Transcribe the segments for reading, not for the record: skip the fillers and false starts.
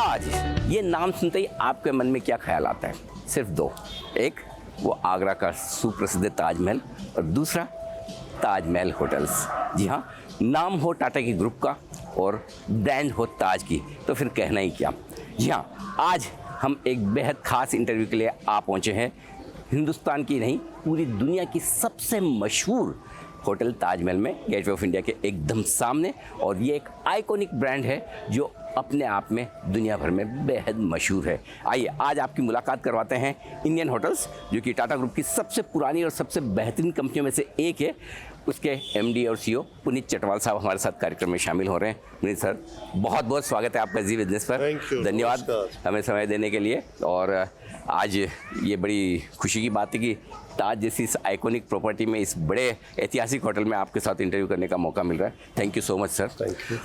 ताज, ये नाम सुनते ही आपके मन में क्या ख्याल आता है? सिर्फ दो, एक वो आगरा का सुप्रसिद्ध ताजमहल और दूसरा ताजमहल होटल्स। जी हाँ, नाम हो टाटा की ग्रुप का और ब्रांड हो ताज की तो फिर कहना ही क्या। जी हाँ, आज हम एक बेहद खास इंटरव्यू के लिए आ पहुँचे हैं हिंदुस्तान की नहीं पूरी दुनिया की सबसे मशहूर होटल ताजमहल में, गेटवे ऑफ इंडिया के एकदम सामने। और ये एक आइकॉनिक ब्रांड है जो अपने आप में दुनिया भर में बेहद मशहूर है। आइए आज आपकी मुलाकात करवाते हैं इंडियन होटल्स, जो कि टाटा ग्रुप की सबसे पुरानी और सबसे बेहतरीन कंपनियों में से एक है। उसके एमडी और सीईओ पुनीत चटवाल साहब हमारे साथ कार्यक्रम में शामिल हो रहे हैं। पुनीत सर, बहुत बहुत स्वागत है आपका जी बिजनेस पर। धन्यवाद हमें समय देने के लिए। और आज ये बड़ी खुशी की बात है कि ताज जैसी इस आइकॉनिक प्रॉपर्टी में, इस बड़े ऐतिहासिक होटल में आपके साथ इंटरव्यू करने का मौका मिल रहा है। Thank you so much sir. Thank you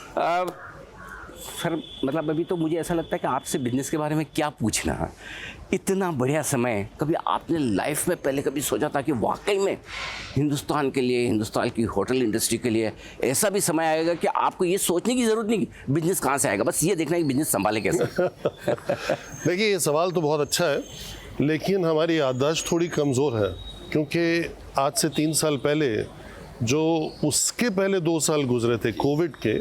sir, मतलब अभी तो मुझे ऐसा लगता है कि आपसे बिजनेस के बारे में क्या पूछना है। इतना बढ़िया समय कभी आपने लाइफ में पहले कभी सोचा था कि वाकई में हिंदुस्तान के लिए, हिंदुस्तान की होटल इंडस्ट्री के लिए ऐसा भी समय आएगा कि आपको ये सोचने की ज़रूरत नहीं कि बिजनेस कहाँ से आएगा, बस ये देखना है कि बिजनेस संभाले कैसे? देखिए, ये सवाल तो बहुत अच्छा है, लेकिन हमारी याददाश्त थोड़ी कमज़ोर है, क्योंकि आज से 3 साल पहले जो उसके पहले 2 साल गुजरे थे कोविड के,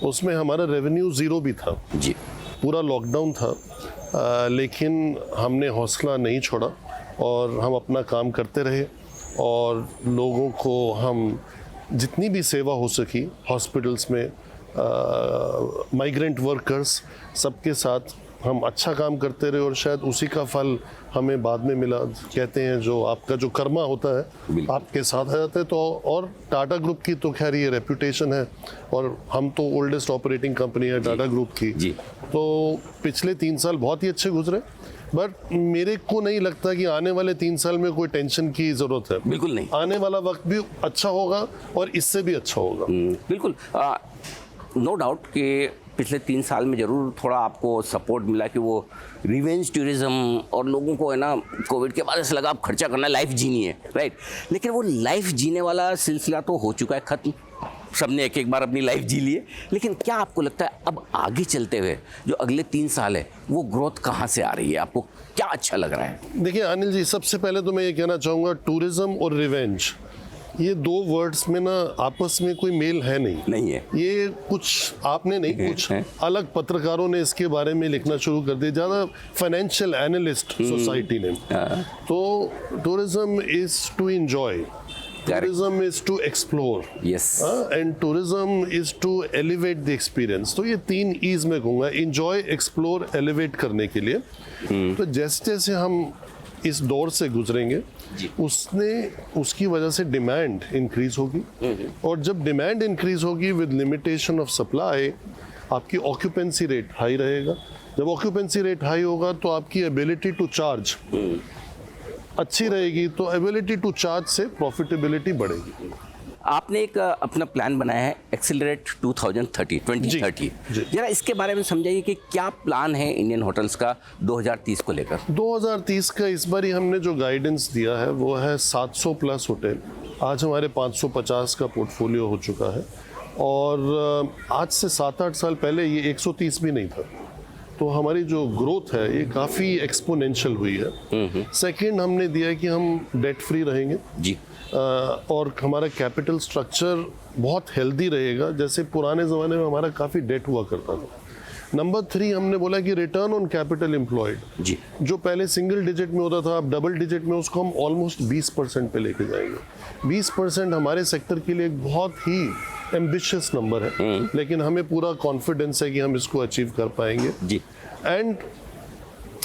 उसमें हमारा रेवेन्यू ज़ीरो भी था जी। पूरा लॉकडाउन था, लेकिन हमने हौसला नहीं छोड़ा और हम अपना काम करते रहे और लोगों को हम जितनी भी सेवा हो सकी हॉस्पिटल्स में, माइग्रेंट वर्कर्स, सबके साथ हम अच्छा काम करते रहे और शायद उसी का फल हमें बाद में मिला। कहते हैं जो आपका जो कर्मा होता है आपके साथ आ जाता है। तो और टाटा ग्रुप की तो खैर ये रेपुटेशन है और हम तो ओल्डेस्ट ऑपरेटिंग कंपनी है टाटा ग्रुप की जी। तो पिछले 3 साल बहुत ही अच्छे गुजरे, बट मेरे को नहीं लगता कि आने वाले 3 साल में कोई टेंशन की ज़रूरत है। बिल्कुल नहीं, आने वाला वक्त भी अच्छा होगा और इससे भी अच्छा होगा। बिल्कुल नो डाउट कि पिछले 3 साल में ज़रूर थोड़ा आपको सपोर्ट मिला कि वो रिवेंज टूरिज़्म और लोगों को है ना, कोविड के बाद ऐसा लगा अब खर्चा करना, लाइफ जीनी है, राइट। लेकिन वो लाइफ जीने वाला सिलसिला तो हो चुका है ख़त्म, सबने एक एक बार अपनी लाइफ जी ली है। लेकिन क्या आपको लगता है अब आगे चलते हुए जो अगले 3 साल है वो ग्रोथ कहाँ से आ रही है, आपको क्या अच्छा लग रहा है? देखिए अनिल जी, सबसे पहले तो मैं ये कहना चाहूँगा, टूरिज़्म और रिवेंज, ये 2 वर्ड्स में ना आपस में कोई मेल है नहीं है। ये कुछ आपने नहीं, कुछ अलग पत्रकारों ने इसके बारे में लिखना शुरू कर दिया, ज़्यादा फाइनेंशियल एनालिस्ट सोसाइटी ने। तो tourism is to enjoy, tourism is to explore, yes, and tourism is to elevate the experience। तो ये 3 E's में कहूँगा, enjoy, explore, elevate करने के लिए। तो जैसे जैसे हम इस दौर से गुजरेंगे उसकी वजह से डिमांड इंक्रीज होगी और जब डिमांड इंक्रीज होगी विद लिमिटेशन ऑफ सप्लाई, आपकी ऑक्यूपेंसी रेट हाई रहेगा। जब ऑक्यूपेंसी रेट हाई होगा तो आपकी एबिलिटी टू चार्ज अच्छी रहेगी, तो एबिलिटी टू चार्ज से प्रॉफिटेबिलिटी बढ़ेगी। आपने एक अपना प्लान बनाया है एक्सेलरेट 2030 जरा इसके बारे में समझाइए कि क्या प्लान है इंडियन होटल्स का 2030 को लेकर? 2030 का इस बार ही हमने जो गाइडेंस दिया है वो है 700 प्लस होटल। आज हमारे 550 का पोर्टफोलियो हो चुका है और आज से 7-8 साल पहले ये 130 भी नहीं था। तो हमारी जो ग्रोथ है ये काफ़ी एक्सपोनेंशियल हुई है। सेकंड हमने दिया है कि हम डेट फ्री रहेंगे जी, और हमारा कैपिटल स्ट्रक्चर बहुत हेल्दी रहेगा, जैसे पुराने ज़माने में हमारा काफ़ी डेट हुआ करता था। नंबर 3 हमने बोला कि रिटर्न ऑन कैपिटल एम्प्लॉयड जी, जो पहले सिंगल डिजिट में होता था, अब डबल डिजिट में उसको हम ऑलमोस्ट 20% पे लेके जाएंगे। 20% हमारे सेक्टर के लिए एक बहुत ही एम्बिशियस नंबर है, लेकिन हमें पूरा कॉन्फिडेंस है कि हम इसको अचीव कर पाएंगे जी। And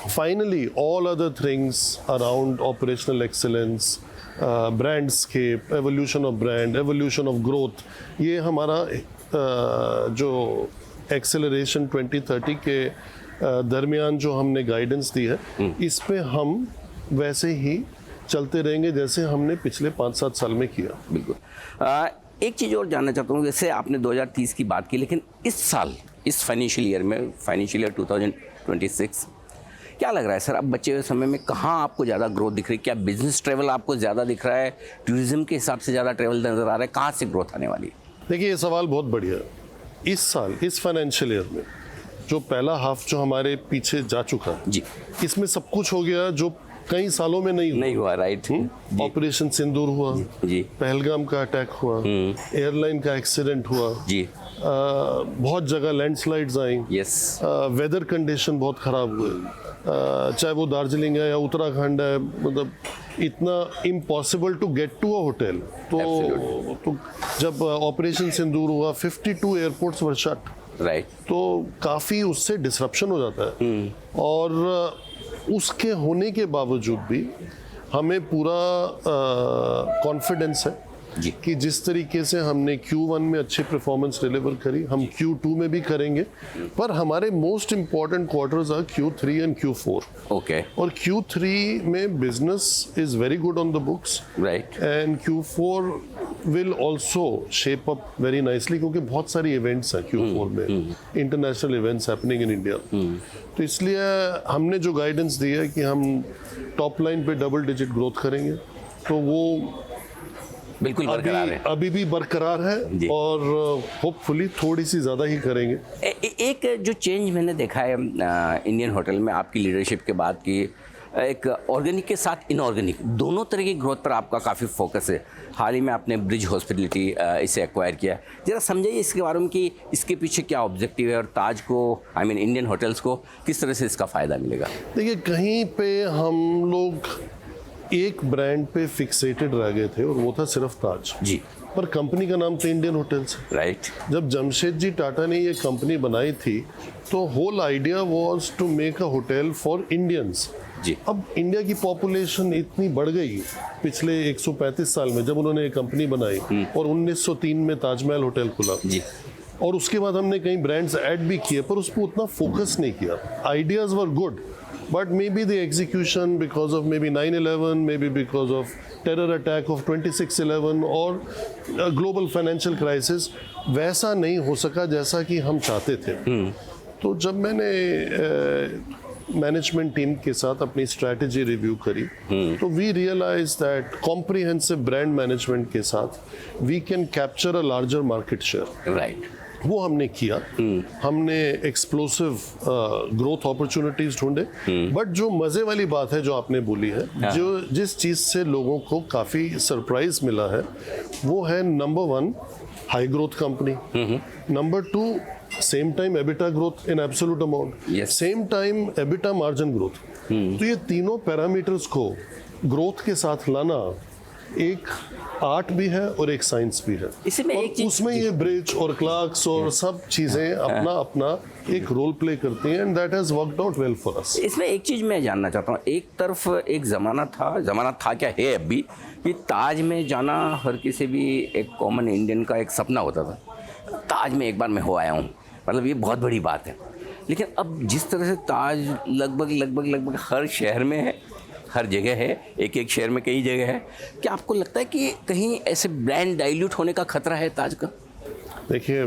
finally all other things around operational excellence, brandscape, evolution of brand, evolution of growth, ये हमारा जो एक्सेलरेशन 2030 के दरमियान जो हमने गाइडेंस दी है, इस पे हम वैसे ही चलते रहेंगे जैसे हमने पिछले 5-7 साल में किया। बिल्कुल। एक चीज़ और जानना चाहता हूँ, जैसे आपने 2030 की बात की, लेकिन इस साल, इस फाइनेंशियल ईयर में, फाइनेंशियल ईयर 2026, क्या लग रहा है सर, अब बचे हुए समय में कहाँ आपको ज़्यादा ग्रोथ दिख रही है? क्या बिजनेस ट्रैवल आपको ज़्यादा दिख रहा है, टूरिज्म के हिसाब से ज़्यादा ट्रैवल नज़र आ रहा है, कहाँ से ग्रोथ आने वाली है? देखिए, ये सवाल बहुत बढ़िया है। इस साल, इस फाइनेंशियल ईयर में जो पहला हाफ जो हमारे पीछे जा चुका, जी इसमें सब कुछ हो गया जो कई सालों में नहीं हुआ, राइट। ऑपरेशन सिंदूर हुआ, जी पहलगाम का अटैक हुआ, एयरलाइन का एक्सीडेंट हुआ, जी बहुत जगह लैंडस्लाइड्स आई, यस वेदर कंडीशन बहुत ख़राब हुए, चाहे वो दार्जिलिंग है या उत्तराखंड है, मतलब इतना impossible to get to a hotel. तो जब ऑपरेशन सिंदूर हुआ 52 एयरपोर्ट्स वर शट, राइट। तो काफ़ी उससे डिसरप्शन हो जाता है। और उसके होने के बावजूद भी हमें पूरा कॉन्फिडेंस है जी कि जिस तरीके से हमने Q1 में अच्छी परफॉर्मेंस डिलीवर करी, हम Q2 में भी करेंगे। पर हमारे most important quarters are Q3 and Q4। Okay, और Q3 में business is very good on the books, right. And Q4 will also shape up very nicely, क्योंकि बहुत सारी इवेंट्स हैं Q4 में, international events happening in India. तो इसलिए हमने जो गाइडेंस दी है कि हम टॉप लाइन पे डबल डिजिट ग्रोथ करेंगे, तो वो बिल्कुल बरकरार है, अभी भी बरकरार है, और होपफुली थोड़ी सी ज़्यादा ही करेंगे। एक जो चेंज मैंने देखा है इंडियन होटल में आपकी लीडरशिप के बाद की, एक ऑर्गेनिक के साथ इनऑर्गेनिक दोनों तरह की ग्रोथ पर आपका काफ़ी फोकस है। हाल ही में आपने ब्रिज हॉस्पिटलिटी इसे एक्वायर किया है, ज़रा समझाइए इसके बारे में कि इसके पीछे क्या ऑब्जेक्टिव है और ताज को, आई मीन इंडियन होटल्स को किस तरह से इसका फ़ायदा मिलेगा। देखिए, कहीं पे हम लोग एक ब्रांड पे फिक्सेटेड रह गए थे और वो था सिर्फ ताज जी, पर कंपनी का नाम था इंडियन होटल्स, राइट। जब जमशेदजी टाटा ने ये कंपनी बनाई थी तो whole idea was to make a hotel for Indians जी। अब इंडिया की पॉपुलेशन इतनी बढ़ गई पिछले 135 साल में, जब उन्होंने ये कंपनी बनाई और 1903 में ताजमहल होटल खुला जी, और उसके बाद हमने कई ब्रांड्स ऐड भी किए, पर उस पर उतना फोकस नहीं किया। Ideas were good, but maybe the execution, because of maybe 9/11, maybe because of terror attack of 26/11 और global financial crisis, वैसा नहीं हो सका जैसा कि हम चाहते थे। तो जब मैंने मैनेजमेंट टीम के साथ अपनी स्ट्रैटेजी रिव्यू करी, तो we realise that comprehensive brand management के साथ we can capture a larger market share, right. वो हमने किया। हमने एक्सप्लोसिव ग्रोथ अपॉर्चुनिटीज ढूंढे, बट जो मजे वाली बात है जो आपने बोली है, जो जिस चीज से लोगों को काफी सरप्राइज मिला है, वो है number 1 high growth company, number 2 same time EBITDA growth in absolute amount, same time EBITDA margin growth. तो ये तीनों पैरामीटर्स को ग्रोथ के साथ लाना एक आर्ट भी है और एक साइंस भी है। इसमें और एक चीज, उसमें ये ब्रिज और क्लार्क्स और सब चीजें अपना अपना एक रोल प्ले करती हैं, and that has worked out well for us. इसमें एक चीज़ मैं जानना चाहता हूँ, एक तरफ एक ज़माना था क्या है अब भी, कि ताज में जाना हर किसी भी एक कॉमन इंडियन का एक सपना होता था, ताज में एक बार मैं हो आया हूँ, मतलब ये बहुत बड़ी बात है। लेकिन अब जिस तरह से ताज लगभग हर शहर में है, हर जगह है, एक शहर में कई जगह है, क्या आपको लगता है कि कहीं ऐसे ब्रांड डाइल्यूट होने का खतरा है ताज का? देखिए,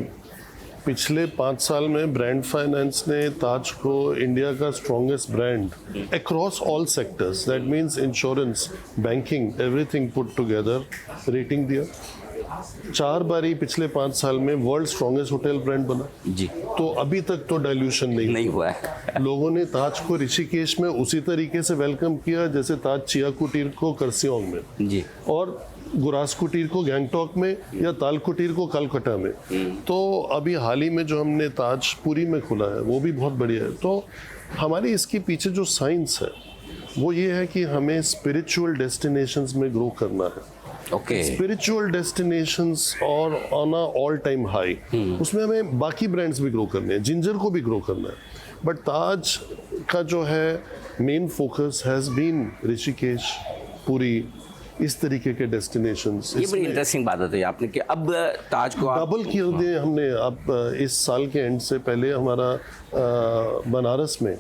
पिछले 5 साल में ब्रांड फाइनेंस ने ताज को इंडिया का strongest brand across all sectors, that means insurance, banking, everything put together rating दिया। 4 बारी पिछले 5 साल में वर्ल्ड स्ट्रॉन्गेस्ट होटल ब्रांड बना जी। तो अभी तक तो डाइल्यूशन नहीं हुआ है। लोगों ने ताज को ऋषिकेश में उसी तरीके से वेलकम किया जैसे ताज चिया कुटीर को करसियोंग में जी, और गुरास कुटीर को गैंगटॉक में, या ताल कुटीर को कलकत्ता में। तो अभी हाल ही में जो हमने ताज पुरी में खुला है वो भी बहुत बढ़िया है। तो हमारी इसके पीछे जो साइंस है वो ये है कि हमें स्पिरिचुअल डेस्टिनेशंस में ग्रो करना है। ओके, स्पिरिचुअल डेस्टिनेशंस और on a all time high, उसमें हमें बाकी ब्रांड्स भी ग्रो करने हैं, जिंजर को भी ग्रो करना है, बट ताज का जो है main focus has been Rishikesh, Puri, इस तरीके के डेस्टिनेशंस। ये बड़ी इंटरेस्टिंग बात बताई आपने कि अब ताज को डबल किया दिए हमने। अब इस साल के एंड से पहले हमारा बनारस में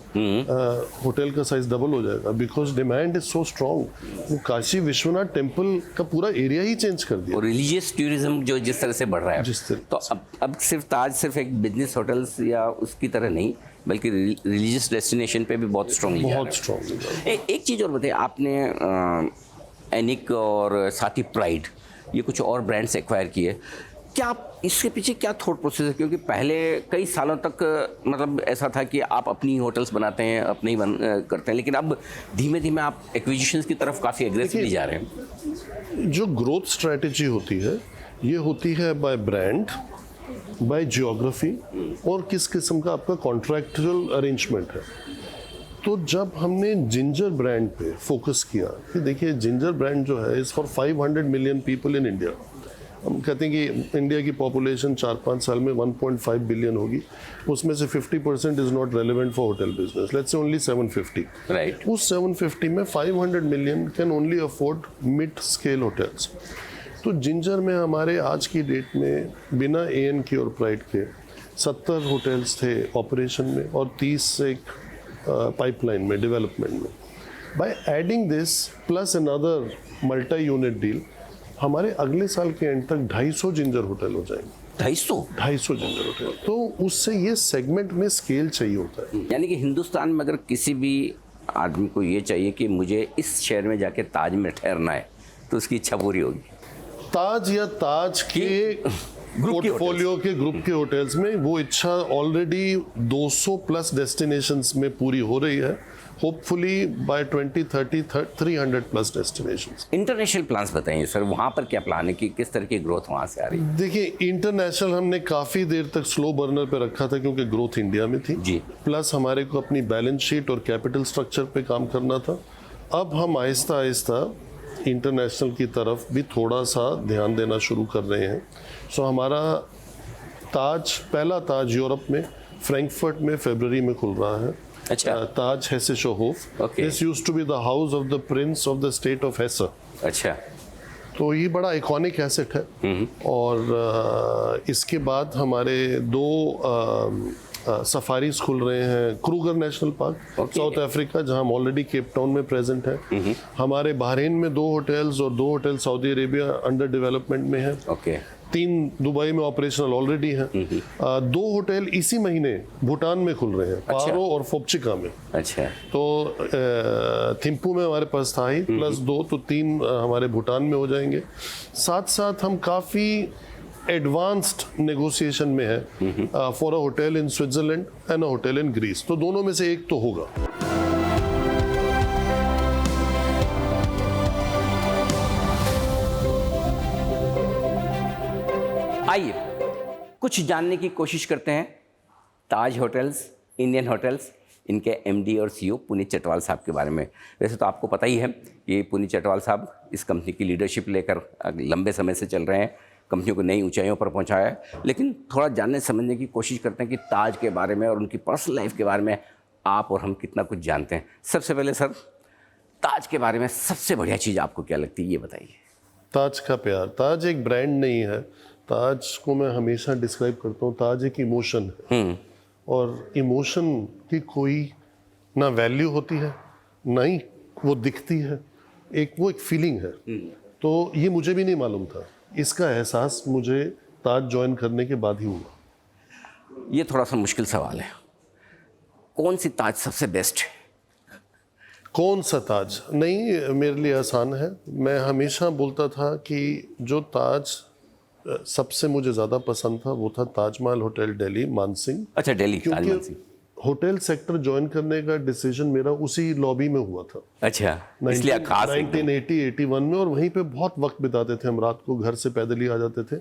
होटल का साइज डबल हो जाएगा, because demand is so strong. वो काशी विश्वनाथ टेम्पल का पूरा एरिया ही चेंज कर दिया। और रिलीजियस टूरिज्म जो जिस तरह से बढ़ रहा है, जिस तरह, तो अब सिर्फ ताज सिर्फ एक बिजनेस होटल्स या उसकी तरह नहीं, बल्कि रिलीजियस डेस्टिनेशन पे भी बहुत स्ट्रॉन्ग, बहुत स्ट्रॉन्ग। एक चीज़ और बताइए, आपने एनिक और साथ ही प्राइड, ये कुछ और ब्रांड्स एक्वायर किए, क्या इसके पीछे क्या थॉट प्रोसेस है? क्योंकि पहले कई सालों तक मतलब ऐसा था कि आप अपनी होटल्स बनाते हैं, अपने ही करते हैं, लेकिन अब धीमे धीमे आप एक्विजिशंस की तरफ काफ़ी एग्रेसिवली जा रहे हैं। जो ग्रोथ स्ट्रैटेजी होती है ये होती है बाय ब्रांड, बाय जियोग्राफी और किस किस्म का आपका कॉन्ट्रैक्चुअल अरेंजमेंट है। तो जब हमने जिंजर ब्रांड पे फोकस किया कि देखिए जिंजर ब्रांड जो है is for 500 million people in India. हम कहते हैं कि इंडिया की पॉपुलेशन 4-5 साल में 1.5 बिलियन होगी, उसमें से 50% is not relevant for hotel business, let's say only 750। Right. उस 750 में 500 million can only afford mid scale hotels. तो जिंजर में हमारे आज की डेट में बिना AN की और प्राइड के 70 होटल्स थे ऑपरेशन में और 30 से पाइपलाइन में डेवलपमेंट में। By adding this plus another multi unit deal हमारे अगले साल के एंड तक 250 जिंजर होटल हो जाएंगे। 250 जिंजर होटल। तो उससे ये सेगमेंट में स्केल चाहिए होता है। यानी कि हिंदुस्तान में अगर किसी भी आदमी को ये चाहिए कि मुझे इस शहर में जाके ताज में ठहरना है तो उसकी इच्छा पूरी होगी। ताज या ताज के पोर्टफोलियो के ग्रुप के होटल्स में वो इच्छा ऑलरेडी 200 प्लस डेस्टिनेशंस में पूरी हो रही है। Hopefully by 2030 300 plus destinations. International plans बताइए सर, वहाँ पर क्या प्लान है कि किस तरह की ग्रोथ वहाँ से आ रही है? देखिए इंटरनेशनल हमने काफ़ी देर तक स्लो बर्नर पे रखा था क्योंकि ग्रोथ इंडिया में थी जी। प्लस हमारे को अपनी बैलेंस शीट और कैपिटल स्ट्रक्चर पे काम करना था। अब हम आहिस्ता आहिस्ता इंटरनेशनल की तरफ भी थोड़ा सा ध्यान देना शुरू कर रहे हैं। सो हमारा ताज, पहला ताज यूरोप में फ्रैंकफर्ट में फरवरी में खुल रहा है। अच्छा। ताज हेसे-शोहोफ। Okay. This used to be the house of the prince of the state of Hesse. अच्छा। तो ये बड़ा आइकॉनिक एसेट है। और इसके बाद हमारे 2 सफारीज खुल रहे हैं। Kruger national park south Africa जहां हम ऑलरेडी केप टाउन में प्रेजेंट है। हमारे बहरीन में 2 होटल्स और 2 hotel Saudi Arabia under development में है। ओके। 3 दुबई में ऑपरेशनल ऑलरेडी हैं। 2 होटल इसी महीने भूटान में खुल रहे हैं। अच्छा। पारो और फोप्चिका में। अच्छा। तो थिम्पू में हमारे पास था ही प्लस 2 तो 3 हमारे भूटान में हो जाएंगे। साथ साथ हम काफ़ी एडवांस्ड नेगोशिएशन में है for a hotel in Switzerland and a hotel in Greece. तो दोनों में से एक तो होगा। आइए कुछ जानने की कोशिश करते हैं ताज होटल्स, इंडियन होटल्स, इनके MD और CEO पुनीत चटवाल साहब के बारे में। वैसे तो आपको पता ही है कि पुनीत चटवाल साहब इस कंपनी की लीडरशिप लेकर लंबे समय से चल रहे हैं, कंपनी को नई ऊंचाइयों पर पहुंचाया है। लेकिन थोड़ा जानने समझने की कोशिश करते हैं कि ताज के बारे में और उनकी पर्सनल लाइफ के बारे में आप और हम कितना कुछ जानते हैं। सबसे पहले सर, ताज के बारे में सबसे बढ़िया चीज़ आपको क्या लगती है, ये बताइए। ताज का प्यार। ताज एक ब्रांड नहीं है। ताज को मैं हमेशा डिस्क्राइब करता हूँ, ताज एक इमोशन है। और इमोशन की कोई ना वैल्यू होती है ना ही वो दिखती है, वो एक फीलिंग है। तो ये मुझे भी नहीं मालूम था, इसका एहसास मुझे ताज ज्वाइन करने के बाद ही हुआ। ये थोड़ा सा मुश्किल सवाल है, कौन सी ताज सबसे बेस्ट है? कौन सा ताज? नहीं, मेरे लिए आसान है। मैं हमेशा बोलता था कि जो ताज सबसे मुझे ज़्यादा पसंद था वो था ताजमहल होटल दिल्ली, मानसिंह। अच्छा, दिल्ली ताज मानसिंह। क्योंकि होटल सेक्टर ज्वाइन करने का डिसीजन मेरा उसी लॉबी में हुआ था। अच्छा, इसलिए खास 1980-81 में। और वहीं पे बहुत वक्त बिताते थे हम। रात को घर से पैदल ही आ जाते थे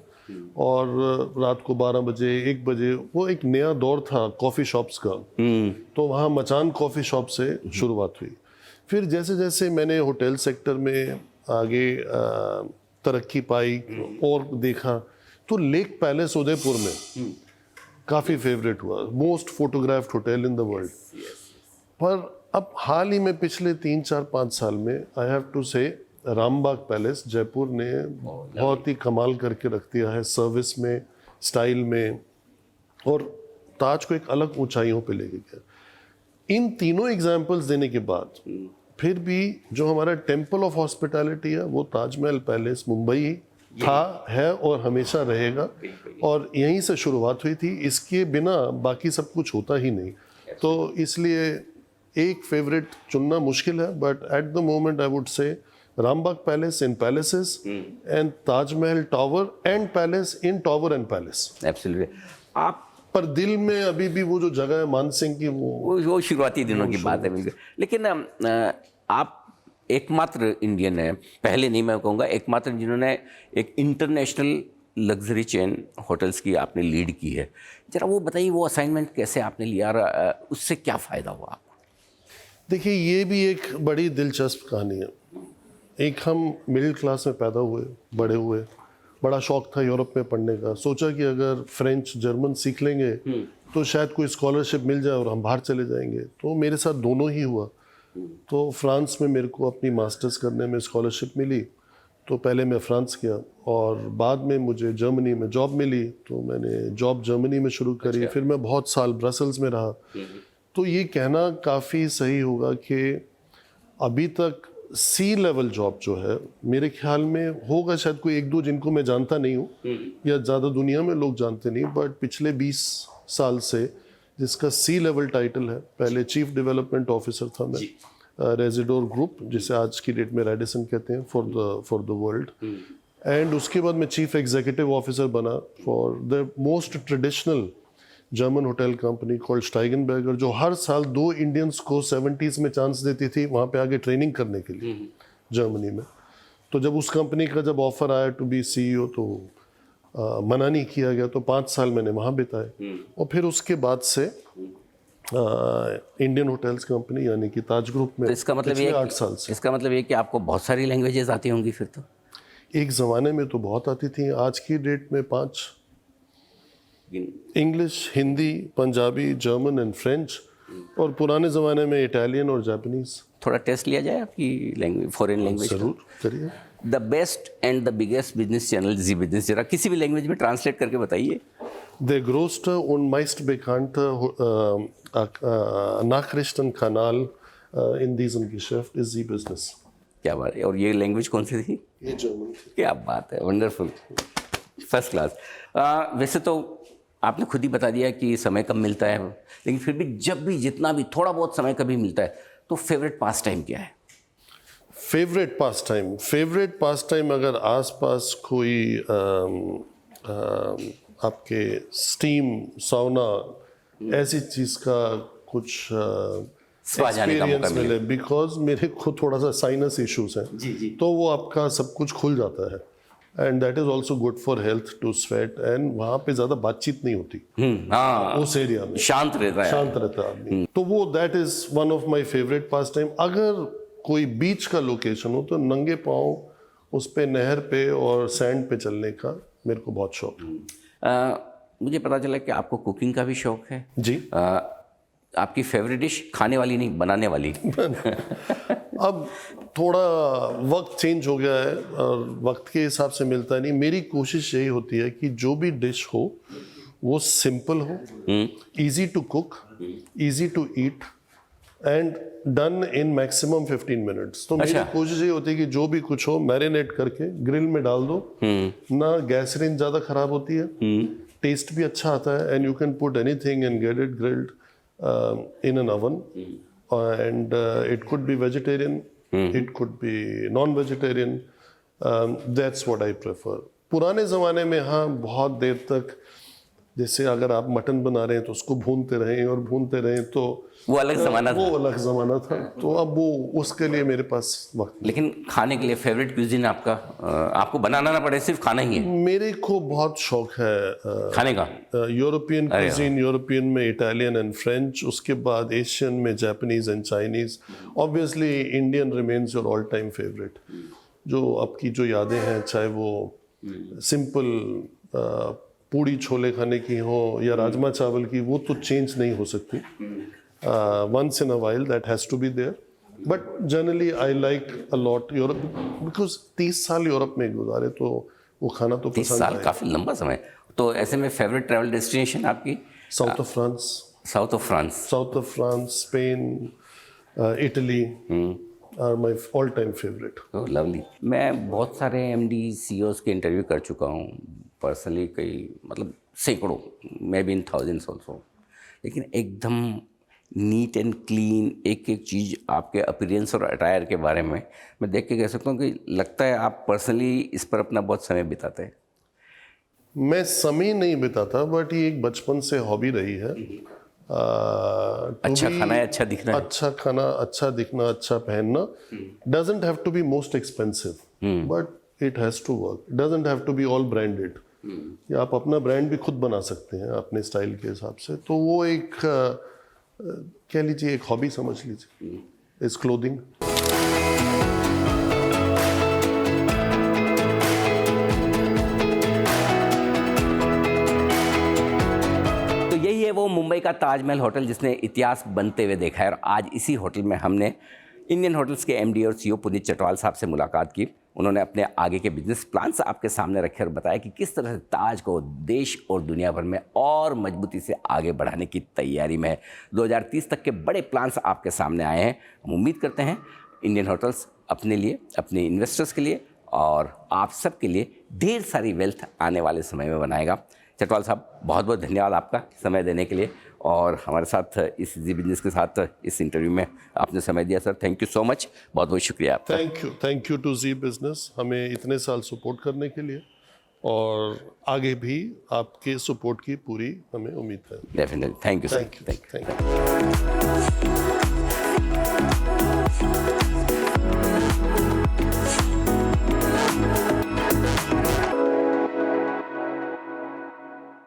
और रात को 12 बजे 1 बजे वो एक नया दौर था कॉफ़ी शॉप्स का। तो वहाँ मचान कॉफ़ी शॉप से शुरुआत हुई। फिर जैसे जैसे मैंने होटल सेक्टर में आगे तरक्की पाई और देखा तो लेक पैलेस उदयपुर में काफ़ी फेवरेट हुआ, most photographed hotel in the world. पर अब हाल ही में पिछले 3-4-5 साल में आई हैव टू से रामबाग पैलेस जयपुर ने बहुत ही कमाल करके रख दिया है, सर्विस में, स्टाइल में, और ताज को एक अलग ऊंचाइयों पे लेके गया। इन तीनों एग्जाम्पल्स देने के बाद फिर भी जो हमारा टेम्पल ऑफ हॉस्पिटैलिटी है वो ताजमहल पैलेस मुंबई था, है और हमेशा रहेगा। और यहीं से शुरुआत हुई थी, इसके बिना बाकी सब कुछ होता ही नहीं। तो इसलिए एक फेवरेट चुनना मुश्किल है, but at the moment I would say Rambagh palace in palaces and Taj Mahal tower and palace in tower and palace. Absolutely. आप पर दिल में अभी भी वो जो जगह है मानसिंह की, वो शुरुआती दिनों की बात है बिल्कुल। लेकिन आप एकमात्र इंडियन है, पहले नहीं मैं कहूँगा, एकमात्र जिन्होंने एक इंटरनेशनल लग्जरी चेन होटल्स की आपने लीड की है। जरा वो बताइए, वो असाइनमेंट कैसे आपने लिया और उससे क्या फ़ायदा हुआ आपको? देखिए, ये भी एक बड़ी दिलचस्प कहानी है। एक हम मिडिल क्लास में पैदा हुए, बड़े हुए, बड़ा शौक था यूरोप में पढ़ने का। सोचा कि अगर फ्रेंच जर्मन सीख लेंगे तो शायद कोई स्कॉलरशिप मिल जाए और हम बाहर चले जाएंगे। तो मेरे साथ दोनों ही हुआ। तो फ्रांस में मेरे को अपनी मास्टर्स करने में स्कॉलरशिप मिली, तो पहले मैं फ्रांस गया और बाद में मुझे जर्मनी में जॉब मिली, तो मैंने जॉब जर्मनी में शुरू करी। फिर मैं बहुत साल ब्रसल्स में रहा। तो ये कहना काफ़ी सही होगा कि अभी तक सी लेवल जॉब जो है, मेरे ख्याल में होगा शायद कोई एक दो जिनको मैं जानता नहीं हूँ या ज़्यादा दुनिया में लोग जानते नहीं, बट पिछले 20 साल से जिसका सी लेवल टाइटल है, पहले चीफ डेवलपमेंट ऑफिसर था मैं रेजिडोर ग्रुप, जिसे आज की डेट में रेडिसन कहते हैं फॉर द वर्ल्ड, एंड उसके बाद मैं चीफ एग्जीक्यूटिव ऑफिसर बना for the most traditional German hotel company called Steigenberger, जो हर साल 2 इंडियंस को 70s में चांस देती थी वहाँ पे आगे ट्रेनिंग करने के लिए जर्मनी में। तो जब उस कंपनी का जब ऑफर आया टू बी CEO, तो मना नहीं किया गया। तो 5 साल मैंने वहाँ बिताए और फिर उसके बाद से इंडियन होटल्स कंपनी यानी कि ताज ग्रुप में। तो इसका मतलब ये 8 साल से। इसका मतलब ये कि आपको बहुत सारी लैंग्वेजेस आती होंगी फिर तो? एक ज़माने में तो बहुत आती थी, आज की डेट में 5। English, Hindi, Punjabi, German and French, और पुराने ज़माने में इटालियन और जापानीज़। थोड़ा टेस्ट लिया जाए आपकी लैंग्वेज, फॉरेन लैंग्वेज? ज़रूर करिए। The best and the biggest business channel Zee business, जरा किसी भी लैंग्वेज में ट्रांसलेट करके बताइए। Der größte und meist bekannte Nachrichtenkanal in diesem Geschäft ist Sie Business. क्या बात है। और ये लैंग्वेज कौन सी थी? ये जर्मन थी। क्या बात है, वंडरफुल, फर्स्ट क्लास। वैसे तो आपने खुद ही बता दिया कि समय कम मिलता है, लेकिन फिर भी जब भी जितना भी थोड़ा बहुत समय कभी मिलता है तो फेवरेट पास टाइम क्या है? फेवरेट पास टाइम अगर आसपास कोई आपके स्टीम साउना ऐसी चीज़ का कुछ एक्सपीरियंस मिले, बिकॉज मेरे को थोड़ा सा साइनस इश्यूज हैं, तो वो आपका सब कुछ खुल जाता है and that is also good for health to sweat, and वहाँ पे ज़्यादा बातचीत नहीं होती उस एरिया में, शांत रहता है आदमी। तो वो that is one of my favourite pass time. अगर कोई बीच का लोकेशन हो तो नंगे पाँव उस पे नहर पे और सैंड पे चलने का मेरे को बहुत शौक है। मुझे पता चला कि आपको कुकिंग का भी शौक है जी। आपकी फेवरेट डिश खाने वाली नहीं, बनाने वाली? अब थोड़ा वक्त चेंज हो गया है और वक्त के हिसाब से मिलता नहीं। मेरी कोशिश यही होती है कि जो भी डिश हो वो सिंपल हो, easy to cook, easy to eat and done in maximum 15 minutes. तो मेरी कोशिश ये होती है कि जो भी कुछ हो मैरिनेट करके ग्रिल में डाल दो, ना गैस रेंज ज़्यादा खराब होती है, टेस्ट भी अच्छा आता है, and you can put anything and get it grilled in an oven, and it could be vegetarian, it could be non-vegetarian. That's what I prefer. पुराने ज़माने में हाँ बहुत देर तक, जैसे अगर आप मटन बना रहे हैं तो उसको भूनते रहें तो वो अलग ज़माना था। तो अब वो उसके लिए मेरे पास वक्त नहीं। लेकिन खाने के लिए फेवरेट क्यूजिन आपका, आपको बनाना ना पड़े, सिर्फ खाना ही है? मेरे को बहुत शौक है खाने का। यूरोपियन क्यूजिन, यूरोपियन में इटालियन एंड फ्रेंच, उसके बाद एशियन में Japanese and Chinese. Obviously Indian remains your all time favourite. जो आपकी जो यादें हैं, चाहे वो सिंपल पूड़ी छोले खाने की हो या राजमा चावल की, वो तो चेंज नहीं हो सकती। Once in a while that has to be there, but generally I like a lot Europe, because 30 साल यूरोप में गुजारे तो वो खाना तो 30 साल काफ़ी लंबा समय। तो ऐसे में फेवरेट ट्रैवल डेस्टिनेशन आपकी? South of France, Spain, Italy are my all time favourite. Lovely. मैं बहुत सारे MD CEOs के इंटरव्यू कर चुका हूँ पर्सनली, कई मतलब सैकड़ों, may be in thousands also, लेकिन एकदम नीट एंड क्लीन, एक एक चीज़ आपके अपीयरेंस और अटायर के बारे में मैं देख के कह सकता हूँ कि लगता है आप पर्सनली इस पर अपना बहुत समय बिताते हैं। मैं समय नहीं बिताता, बट ये एक बचपन से हॉबी रही है। अच्छा खाना है, अच्छा दिखना है। अच्छा खाना, अच्छा दिखना, अच्छा पहनना doesn't have to be most expensive, but it has to work. Doesn't have to be all branded. या आप अपना ब्रांड भी खुद बना सकते हैं अपने स्टाइल के हिसाब से। तो वो एक कह लीजिए एक हॉबी समझ लीजिए, इज क्लोथिंग। यही है वो मुंबई का ताजमहल होटल जिसने इतिहास बनते हुए देखा है। और आज इसी होटल में हमने इंडियन होटल्स के एमडी और सीईओ पुनीत चटवाल साहब से मुलाकात की। उन्होंने अपने आगे के बिजनेस प्लान्स आपके सामने रखे और बताया कि किस तरह से ताज को देश और दुनिया भर में और मजबूती से आगे बढ़ाने की तैयारी में है। 2030 तक के बड़े प्लान्स आपके सामने आए हैं। हम उम्मीद करते हैं इंडियन होटल्स अपने लिए, अपने इन्वेस्टर्स के लिए और आप सब के लिए ढेर सारी वेल्थ आने वाले समय में बनाएगा। चटवाल साहब, बहुत बहुत धन्यवाद आपका समय देने के लिए और हमारे साथ इस जी बिजनेस के साथ इस इंटरव्यू में आपने समय दिया। Sir, thank you so much, बहुत बहुत शुक्रिया आपका। Thank you to Zee business हमें इतने साल सपोर्ट करने के लिए, और आगे भी आपके सपोर्ट की पूरी हमें उम्मीद है। Definitely, thank you sir. Thank you.